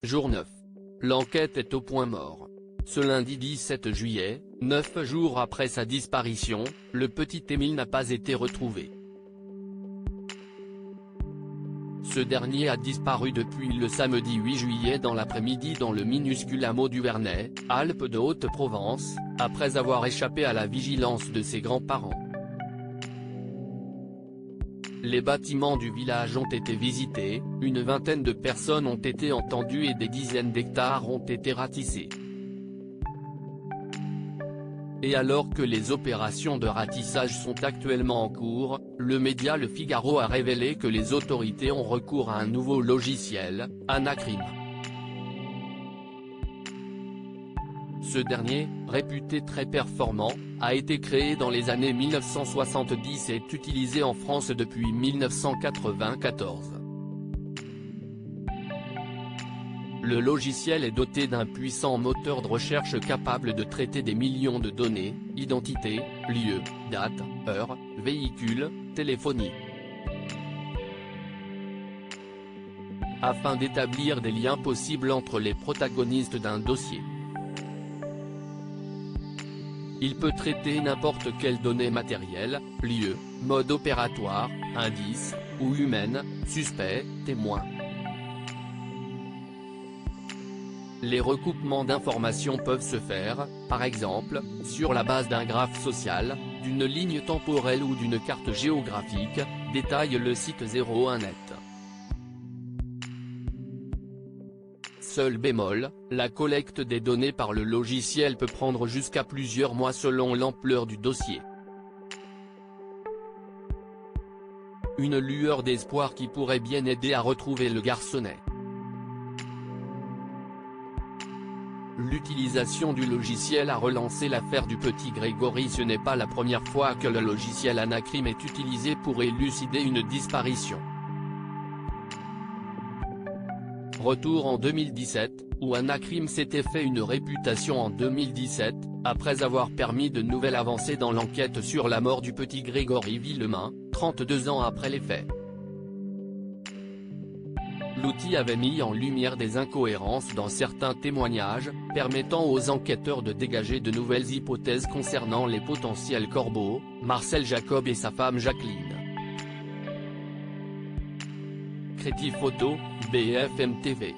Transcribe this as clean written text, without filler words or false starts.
Jour 9. L'enquête est au point mort. Ce lundi 17 juillet, 9 jours après sa disparition, le petit Émile n'a pas été retrouvé. Ce dernier a disparu depuis le samedi 8 juillet dans l'après-midi dans le minuscule hameau du Vernet, Alpes de Haute-Provence, après avoir échappé à la vigilance de ses grands-parents. Les bâtiments du village ont été visités, une vingtaine de personnes ont été entendues et des dizaines d'hectares ont été ratissés. Et alors que les opérations de ratissage sont actuellement en cours, le média Le Figaro a révélé que les autorités ont recours à un nouveau logiciel, Anacrim. Ce dernier, réputé très performant, a été créé dans les années 1970 et est utilisé en France depuis 1994. Le logiciel est doté d'un puissant moteur de recherche capable de traiter des millions de données, identité, lieu, date, heure, véhicule, téléphonie. Afin d'établir des liens possibles entre les protagonistes d'un dossier. Il peut traiter n'importe quelle donnée matérielle, lieu, mode opératoire, indice, ou humaine, suspect, témoin. Les recoupements d'informations peuvent se faire, par exemple, sur la base d'un graphe social, d'une ligne temporelle ou d'une carte géographique, détaille le site 01net. Seul bémol, la collecte des données par le logiciel peut prendre jusqu'à plusieurs mois selon l'ampleur du dossier. Une lueur d'espoir qui pourrait bien aider à retrouver le garçonnet. L'utilisation du logiciel a relancé l'affaire du petit Grégory. Ce n'est pas la première fois que le logiciel Anacrim est utilisé pour élucider une disparition. Retour en 2017, où Anacrim s'était fait une réputation en 2017, après avoir permis de nouvelles avancées dans l'enquête sur la mort du petit Grégory Villemain, 32 ans après les faits. L'outil avait mis en lumière des incohérences dans certains témoignages, permettant aux enquêteurs de dégager de nouvelles hypothèses concernant les potentiels corbeaux, Marcel Jacob et sa femme Jacqueline. Crédit photo, BFM TV.